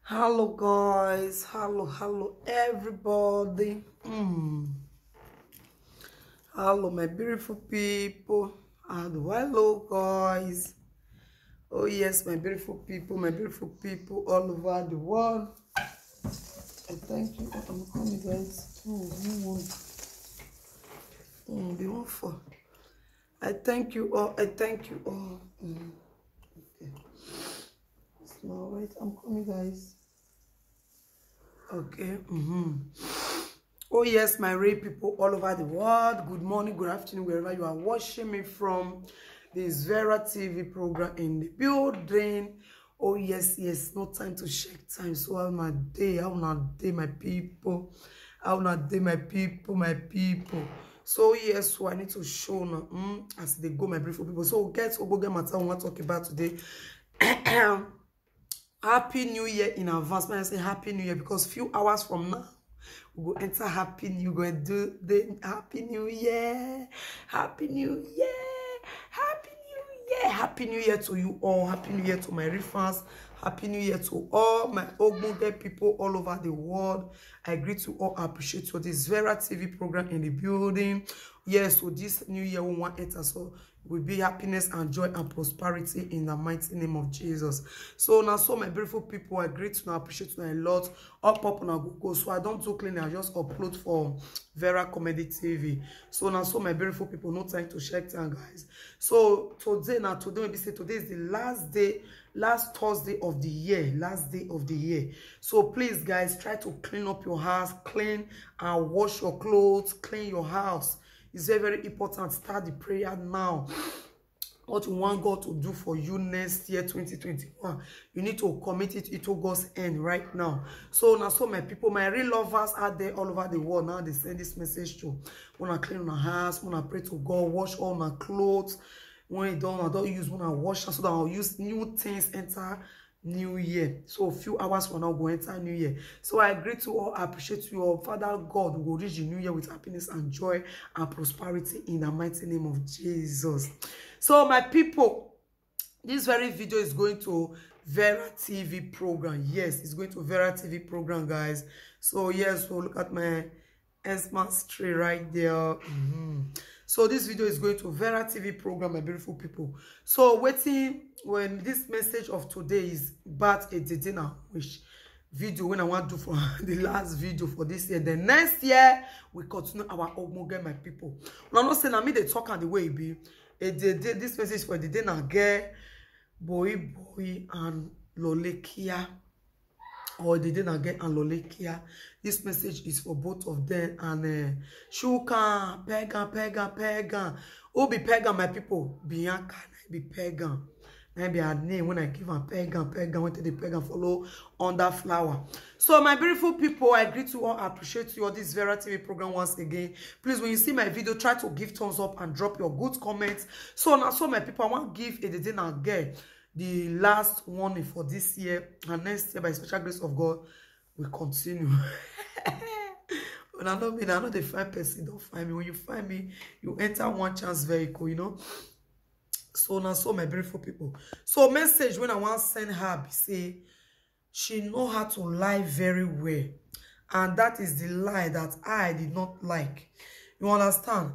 Hello guys, hello everybody. Hello my beautiful people, and hello guys. Oh yes, my beautiful people all over the world. I thank you. I'm coming guys. Oh, no one. Be one for. I thank you all. Okay. It's not right. I'm coming guys. Okay. Oh yes, my real people all over the world. Good morning, good afternoon, wherever you are watching me from. This Vera TV program in the building. Oh yes, no time to check time. So how na day, my people. How na day, my people. So yes, so I need to show now as they go, my beautiful people. So get matter we want to talk about today. Happy New Year in advance. When I say Happy New Year, because few hours from now we go enter Happy New. We're going to do the Happy New Year, Happy New Year, Happy New Year, Happy New Year to you all. Happy New Year to my refans. Happy New Year to all my Ogbonge people all over the world. I greet you all. I appreciate you. This Vera TV program in the building. Yes, so this new year we want enter, so will be happiness and joy and prosperity in the mighty name of Jesus. So now, so my beautiful people, I greet you, I appreciate you a lot. Up on Google, so I don't do clean, I just upload for Vera Comedy TV. So now, so my beautiful people, no time to check time, guys. So today maybe say today is the last Thursday of the year, So please, guys, try to clean up your house, clean and wash your clothes, clean your house. It's very, very important. Start the prayer now. What you want God to do for you next year, 2021. You need to commit it to God's end right now. So now, so my people, my real lovers are there all over the world. Now they send this message to when I clean my house, when I pray to God, wash all my clothes. When I don't use when I wash, so that I'll use new things enter New Year. So a few hours from now go enter New Year. So I agree to all, I appreciate you all. Father God will reach the New Year with happiness and joy and prosperity in the mighty name of Jesus. So my people, this very video is going to Vera TV program. Yes, it's going to Vera TV program, guys. So yes, so look at my Xmas tree right there. So this video is going to Vera TV program, my beautiful people. So waiting when this message of today is about a dinner wish video when I want to do for the last video for this year. The next year we continue our Ogbonge, my people. I'm not saying I mean they talk and the way it be. This message for the dinner girl, boy and Lolekia. Or they didn't get and Lolekia. This message is for both of them. And Shuka, Pagan. Who be Pagan, my people? Bianca, be Pagan. Maybe her name when I give her Pagan, went to the Pagan follow under flower. So my beautiful people, I greet you all, I appreciate you all this Vera TV program once again. Please, when you see my video, try to give thumbs up and drop your good comments. So now, so my people, I want to give a dinner girl the last warning for this year, and next year by special grace of God we continue. When I know the find person, don't find me. When you find me, you enter one chance vehicle, you know. So now, so my beautiful people, so message when I want to send her, say she know how to lie very well, and that is the lie that I did not like. You understand?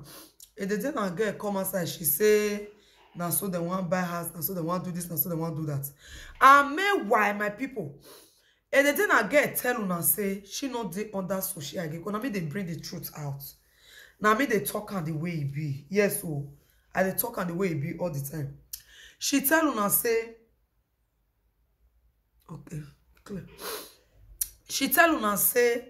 If the dinner girl come outside, she say now so they want buy house, now so they want do this, now so they want do that. And meanwhile, my people, and the thing I get tell una say she not dey under social again. Because now they bring the truth out. Now me they talk on the way it be. Yes, so I they talk on the way it be all the time. She tell una say, okay, clear. She tell una say,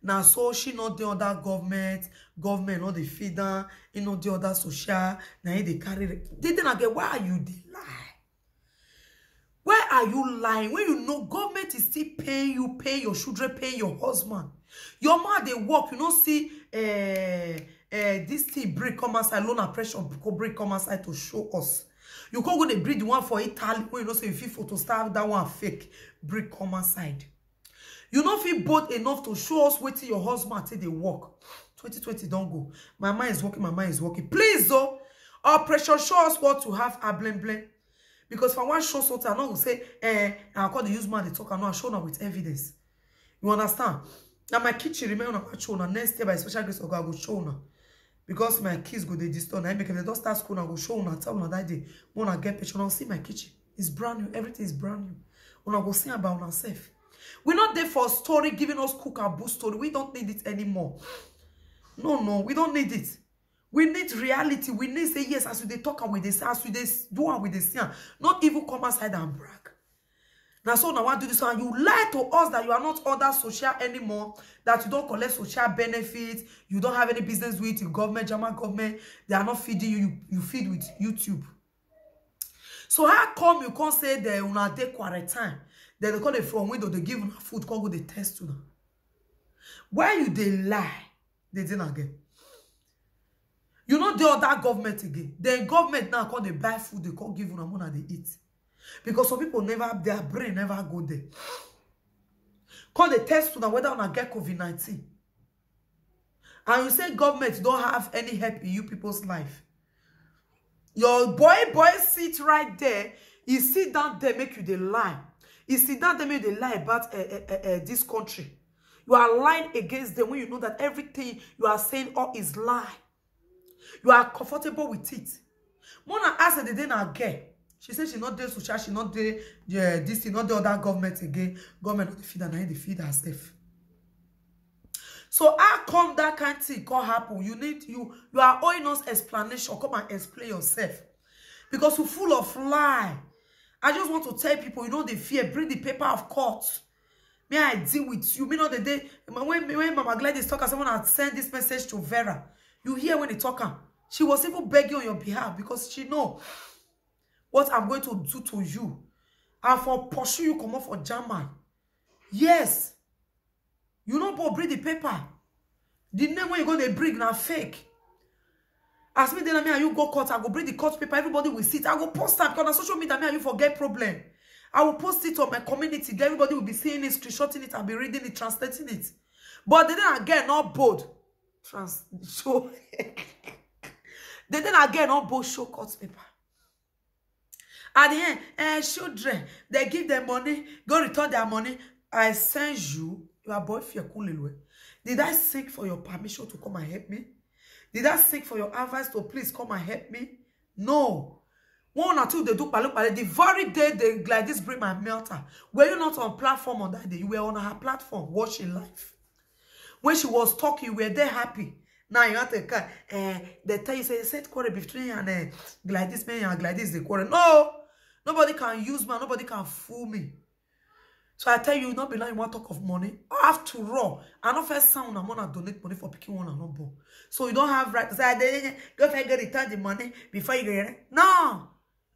now so she not the other government not the feed her, you know the other social, now they carry it. They didn't get, why are you the lie? Why are you lying? When you know government is still paying you, pay your children, pay your husband. Your man they work, you know, see this thing break come outside, loan and pressure break come outside to show us. You can't go they breed the one for Italy, when you know say if you photo start that one fake, break come outside. You don't feel bold enough to show us waiting your husband till they work. 2020 don't go. My mind is working, my mind is working. Please though, our pressure show us what to have a blame. Because if I want to show something, I'm not going to say, I call the use man they talk, I know I show now with evidence. You understand? Now my kitchen remain on my show now. Next year by special grace of God, I will show now. Because my kids go they disturb. Now, if they don't start school, I will show now. Tell them that day. When I get picture, I'll see my kitchen. It's brand new. Everything is brand new. When I go see about ourselves. We're not there for a story, giving us cook and boost story. We don't need it anymore. No, we don't need it. We need reality. We need to say yes as we talk and with this, as we do and with this. Not even come outside and brag. Now, so now I do this, and you lie to us that you are not under social anymore, that you don't collect social benefits, you don't have any business with your government, German government, they are not feeding you, you feed with YouTube. So how come you can't say they on a day quarantine? Then they call it from window, they give you food, can't go they test you now. Why you they lie? They didn't again. You know the other government again. The government now call they buy food, they can't give you money they eat. Because some people never, their brain never go there. Call the test to know whether or get COVID-19. And you say government don't have any help in you people's life. Your boy sit right there. He sit down there, make you the lie. He sit down there, make you the lie about this country. You are lying against them when you know that everything you are saying all is lie. You are comfortable with it. Mona asked the day now again. She said she not there social, she not there this, not the other government again. Government not the feed and I the feed herself. So how come that kind of thing can happen? You are owing us explanation. Come and explain yourself. Because you're full of lie. I just want to tell people, you know the fear, bring the paper of court. May I deal with you? Me know the day when Mama Gladys talk, someone had sent this message to Vera. You hear when they talk, she was even begging on your behalf because she know what I'm going to do to you. And for pursue you come up for German. Yes. You know, but bring the paper. The name when you go they bring now fake. As me then me and you go court, I go bring the court paper, everybody will see it. I go post that because on social media me and you forget problem. I will post it on my community. Everybody will be seeing it, screenshotting it, and be reading it, translating it. But they then again not bold. Show. They then again not bold show court paper. At the end, children, they give them money, go return their money. I send you, your boyfriend. Did I seek for your permission to come and help me? Did I seek for your advice to please come and help me? No. One or two, they do palo. The very day they like this bring my melter. Were you not on platform on that day? You were on her platform watching live. When she was talking, you were there happy. Now you have to they tell you say set quarrel between and Gladys man and Gladys the quarrel. No. Nobody can use me. Nobody can fool me. So I tell you, not be like you want to talk of money. After all, I don't first sound I'm gonna donate money for picking one and number. So you don't have right to say go if I get return the money before you get it. No.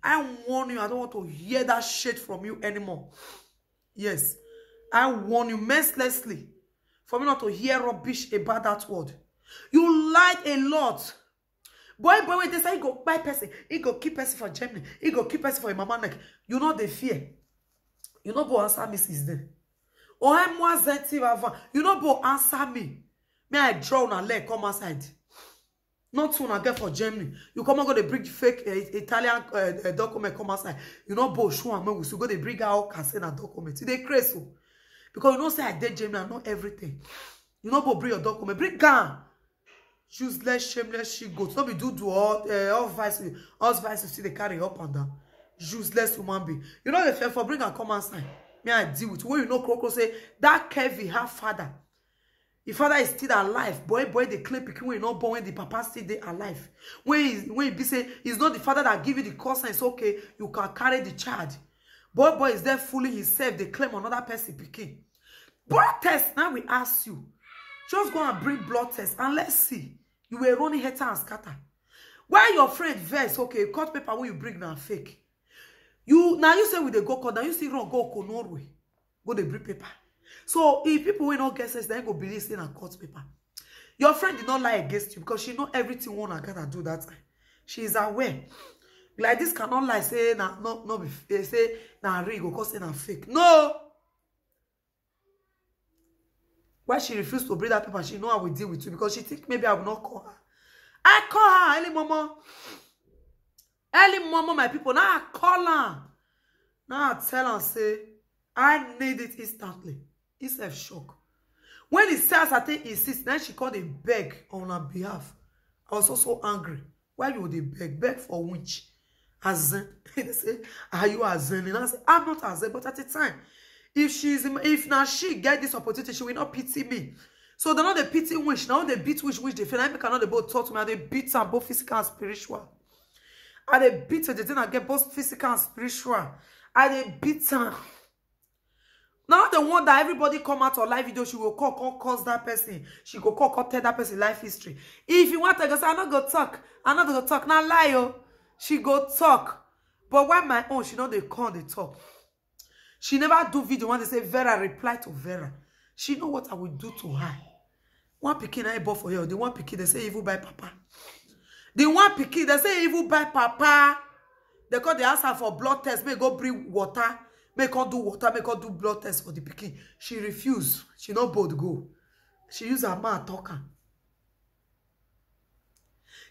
I warn you, I don't want to hear that shit from you anymore. Yes. I warn you mercilessly for me not to hear rubbish about that word. You lied a lot. Boy, when they say he go buy person, he go keep person for Germany, he go keep person for your mama neck. You know the fear. You know bo answer me since then. Oh, I'm more zentive avant. You know bo answer me. May I draw on a leg come outside. Not soon I get for Germany. You come and go to bring fake Italian document come outside. You know bo show and me we go to bring out can send a document. They crazy. Because you know say I did Germany, I know everything. You know bo bring your document. Bring gun. Useless, shameless, she goes. Not be do all vice you see they carry up and down. Useless human being. You know the fair for bring and come outside. May I deal with when you know Kroko say that Kevin her father. If father is still alive, boy, they claim picking when not born when the papa still they alive. When he be say it's not the father that give you the course and it's okay, you can carry the child. Boy is there fooling himself. They claim another person picking. Blood test. Now we ask you. Just go and bring blood test and let's see. You were running hater and scatter. Why your friend verse? Okay, cut paper when you bring now fake. You now you say with the go court, now you see wrong go Norway. Go they bring paper. So if people will not get sense, then go believe in a court paper. Your friend did not lie against you because she know everything one gotta do that time. She is aware. Like this cannot lie, say nah, no be say nah real go cause na fake. No. Why she refused to bring that paper, she know I will deal with you because she think maybe I will not call her. I call her early, mama. Early morning, my people, now I call her. Now I tell her, say, I need it instantly. It's a shock. When he says, I think insists, then she called a beg on her behalf. I was also angry. Why you would they beg? Beg for which? Azen. They say, are you Azen? And I say, I'm not Azen, but at the time, if now she get this opportunity, she will not pity me. So they're not the pity wish. Now they beat wish they feel. I cannot they both talk to me. And they beat them both physical and spiritual. And they beat her. They didn't get both physical and spiritual. And they beat her. Now the one that everybody come out on live video, she will call that person. She go call tell that person life history. If you want to go say, I'm not gonna talk. I'm not gonna talk. Now lie, yo. She go talk. But when my own, she know they call, they talk. She never do video when they say Vera, reply to Vera. She know what I will do to her. One pikin I bought for her. The one pikin they say evil by papa. The one pikin they say evil by papa. They call the answer for blood test. May go bring water. Make her do water, make her do blood test for the pikin. She refused. She not both go. She use her mouth talk her.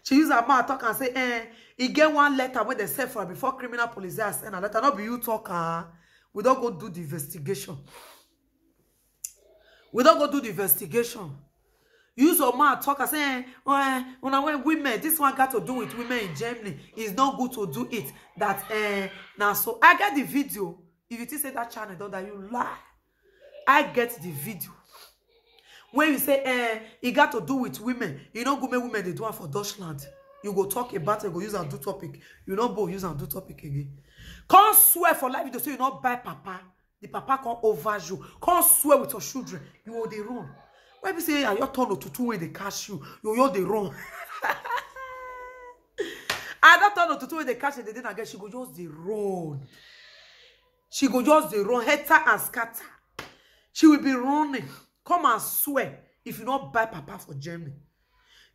She use her mouth talk and say, he get one letter when they send for her before criminal police send a letter. Not be you talk her. We don't go do the investigation. We don't go do the investigation. Use your mouth talk and say, when women, this one got to do with women in Germany. It's not good to do it. That now so I get the video. If you say that channel don't that you lie. I get the video. When you say it got to do with women, you know go make women they do it for Deutschland. You go talk about it, go use and do topic. You don't go use and do topic again. Can't swear for life video so you not buy papa. The papa can't over you. Can't swear with your children. You will they run. When you say your turn to two when they catch you, you they run. I don't turn to two when they catch you, they didn't get she go just they run. She go just the run, hater and scatter. She will be running. Come and swear if you not buy papa for Germany.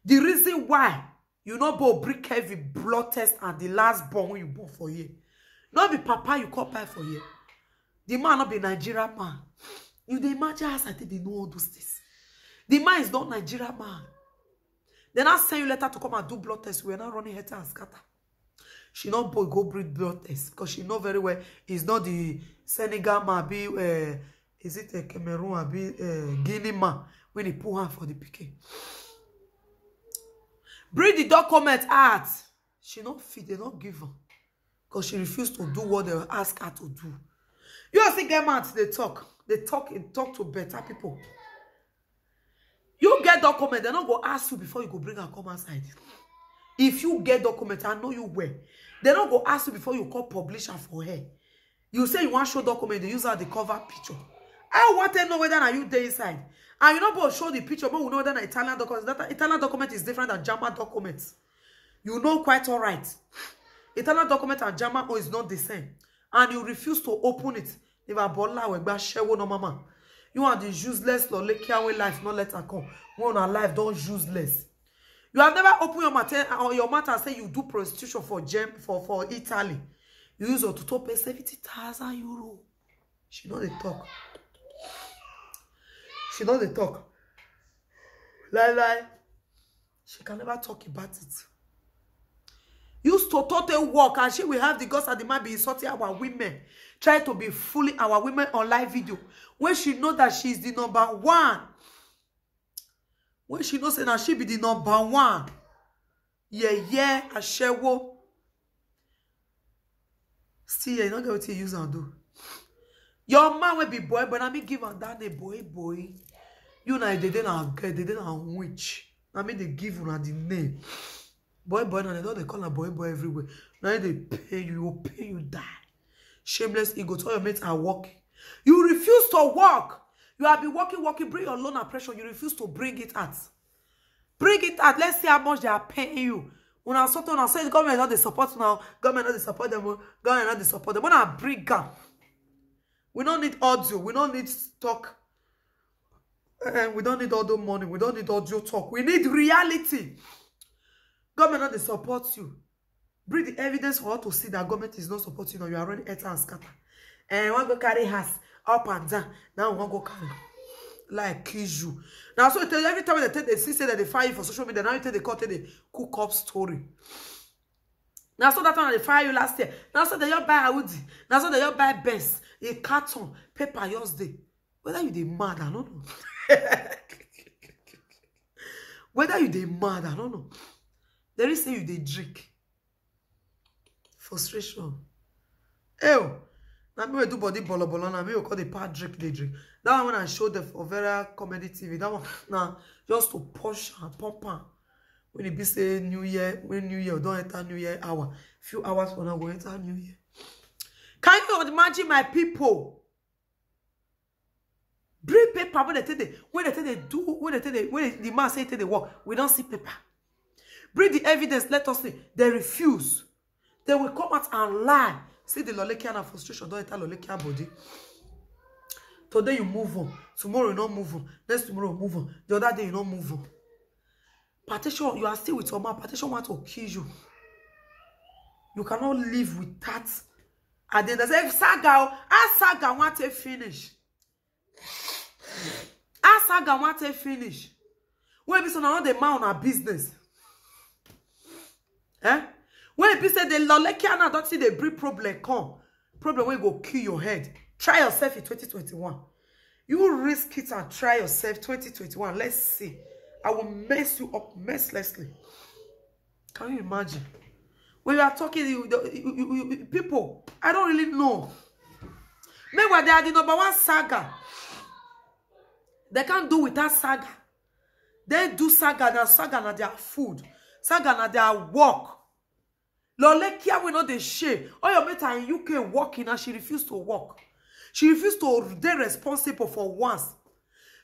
The reason why you not buy brick heavy blood test and the last born when you born for here. Not be papa you can't buy for here. The man not be Nigerian man. You dey imagine how I think they know all those things. The man is not Nigerian man. They not send you letter to come and do blood test. We are not running hater and scatter. She not boy go breed blood test because she know very well it's not the Senegal man be is it a Cameroon be Guinea man when he pull her for the picking. Bring the document out. She not fit, they not give her because she refused to do what they ask her to do. You see get mad, they talk and talk to better people. You get document, they not go ask you before you go bring her come outside. If you get document, I know you well. They don't go ask you before you call publisher for her. You say you want to show document, they use her the cover picture. I want to know whether you there inside. And you not both show the picture, but we know whether an Italian document. That Italian document is different than German documents. You know quite all right. Italian document and German is not the same. And you refuse to open it. You are the useless Lolekia life, not let her come. When our life don't useless. You have never opened your mouth and say you do prostitution for Italy. You use your to pay 70,000 euros. She know they talk. She know they talk. Lie. She can never talk about it. Use to total work and she will have the guts and the man be insulting our women. Try to be fooling our women on live video. When she know that she is the number one. When she knows that she be the number one. Yeah, I share wo. Still, you not going to use and do. Your man will be boy, but I mean give her that name boy. You know they didn't witch. I mean they give her the name. Boy, now they know they call her boy everywhere. Now they pay you, die. Shameless ego, tell your mates are working. You refuse to work. You have been working, bring your loan and pressure. You refuse to bring it out. Bring it out. Let's see how much they are paying you. When I saw the government not the support now, government not the support them, government not the support them. When I bring up, we don't need audio, we don't need talk. We don't need audio money, we don't need audio talk. We need reality. Government not the support you. Bring the evidence for us to see that government is not supporting you. You are already enter and scatter. And one go carry house up and down. Now one go carry like kiss you. Now so every time they see say that they fire you for social media, now you tell they call the cook up story. Now so that one they fire you last year. Now so they you buy Audi. Now so they you buy Benz, a carton, paper yours day. Whether you dey mad, I don't know. Whether you dey mad, I don't know. There is say you dey drink. Frustration. Ew. Now me do body bolo now me call the part drink they drink. That one when I showed the for Vera Comedy TV. That one now just to push and pump on. When it be say New Year, when New Year don't enter New Year hour. Few hours for now go enter New Year. Can you imagine my people? Bring paper when they tell they do when the man say they work. We don't see paper. Bring the evidence, let us see. They refuse. They will come out and lie. See the Lolekian and frustration don't enter Lolekian body. Today you move on. Tomorrow you don't move on. Next tomorrow you move on. The other day you don't move on. Partition, you are still with your man. Partition want to kill you. You cannot live with that. And then they say, Saga want to finish. Saga want to finish. When be so now the man on our business. When it be say the Lolekiana don't see the big problem come. Problem will go kill your head. Try yourself in 2021. You risk it and try yourself 2021. Let's see. I will mess you up mercilessly. Can you imagine? When you are talking, people, I don't really know. Meanwhile, they are the #1 saga. They can't do without saga. They do saga na their food. Saga na their work. Lolekia will not the share. All your mate in UK working and she refused to work. She refused to be responsible for once.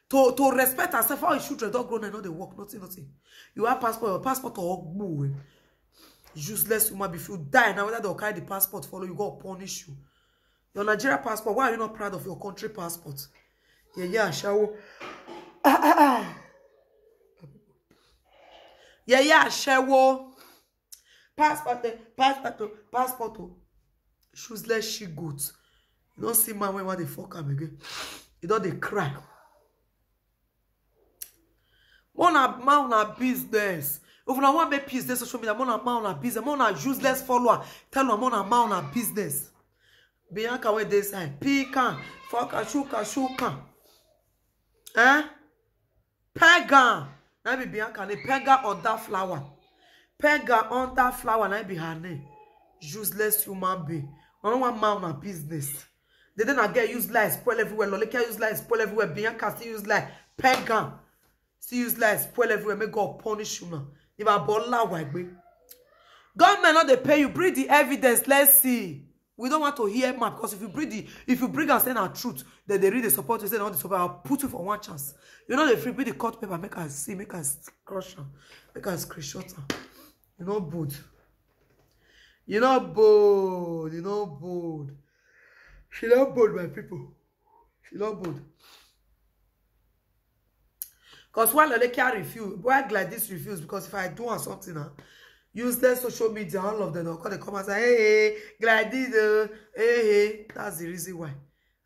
To respect herself. How your children don't grow and know they work. Nothing. You have passport, your passport or work. Useless woman. If you die now, whether they'll carry the passport follow, you go punish you. Your Nigeria passport, why are you not proud of your country passport? Yeah, shall Yeah, shall passport. Shoeless she goods. You don't see man when they fuck him again. You don't they cry. Mona business. If you want to make peace, they social media. Mona business. Mona useless follower. Tell them mona business. Bianca where they say pecan, fuck shuka. Pagan. Now be Bianca. They pagan on that flower. Pagan on that flower. Now be her name. Useless human being. I don't want man on business. They didn't get useless, spoil everywhere. Lolekia useless, spoil everywhere. Bianca still useless. Pagan still useless, spoil everywhere. May God punish you now. If I bola white government not they pay you. Bring the evidence. Let's see. We don't want to hear man because if you bring and say our truth, then they read the support. You say all the support. I'll put you for one chance. You know the free. Bring the court paper. Make us see. Make us crush them. Make us screenshot them. You know bold. You know bold. You know bold. She not bold, my people. She not bold. Because while Lolekia refuse, why Gladys refuse? Because if I do on something now, use their social media, all of them will come and say, hey, Gladys, hey. That's the reason why.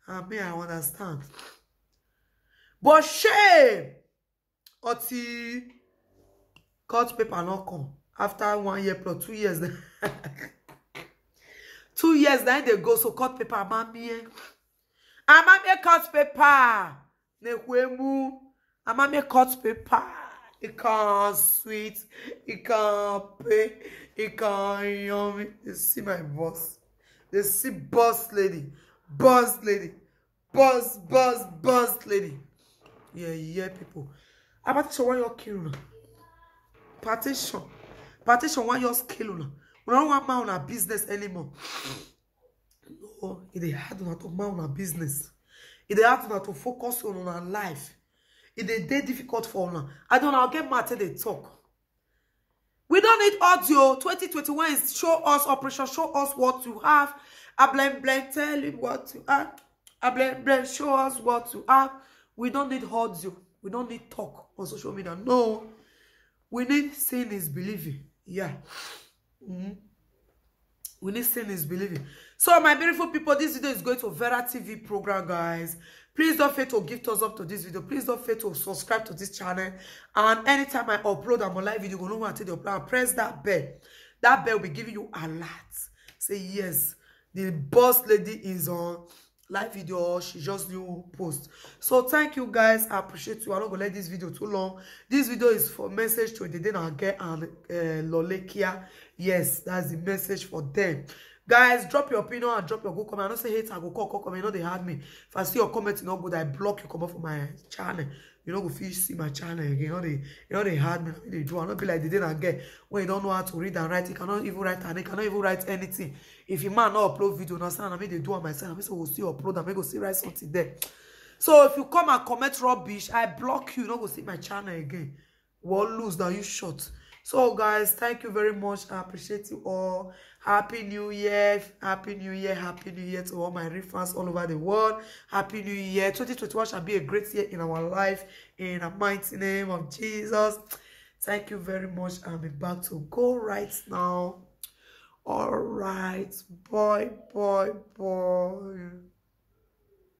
I mean, I understand. But shame! Oti court paper not come. After 1 year plus 2 years, then 2 years, then they go, so court paper, amamie court paper. Nekwemu. Amamie court paper. It can't sweet. It can't pay. It can't yummy. They see my boss. They see boss lady. Boss lady. Boss lady. Yeah, people. I partition want your kill now. Partition want your skill now. We don't want man on our business anymore. No, it is hard not to man on our business. It is hard not to focus on our life. It is very difficult for now. I don't know. I'll get mad till they talk. We don't need audio. 2021 is show us operation. Show us what you have. I blame. Tell him what you have. I blame. Show us what you have. We don't need audio. We don't need talk on social media. No. We need seeing is believing. Yeah. We need seeing is believing. So, my beautiful people, this video is going to Vera TV program, guys. Please don't forget to give thumbs up to this video. Please don't forget to subscribe to this channel. And anytime I upload a live video, you know what I tell you, press that bell. That bell will be giving you alert. Say yes, the boss lady is on live video, or she just new post. So thank you guys, I appreciate you. I'm not gonna let this video too long. This video is for message to Dede Nage and Lolekia. Yes, that's the message for them. Guys, drop your opinion and drop your good comment. I don't say hate, I go call comment. You know they had me. If I see your comment not good, I block you. Come up from my channel. You know, go see my channel again. You know they had me. They do. I don't be like they didn't get when you don't know how to read and write. You cannot even write, and they cannot even write anything. If you man not upload video, understand? I mean they do on myself. I mean so we'll see upload. I mean go see write something there. So if you come and comment rubbish, I block you. You know go see my channel again. We'll lose now. You short. So guys, thank you very much. I appreciate you all. Happy New Year. Happy New Year. Happy New Year to all my real fans all over the world. Happy New Year. 2021 shall be a great year in our life. In the mighty name of Jesus. Thank you very much. I'm about to go right now. All right. Boy.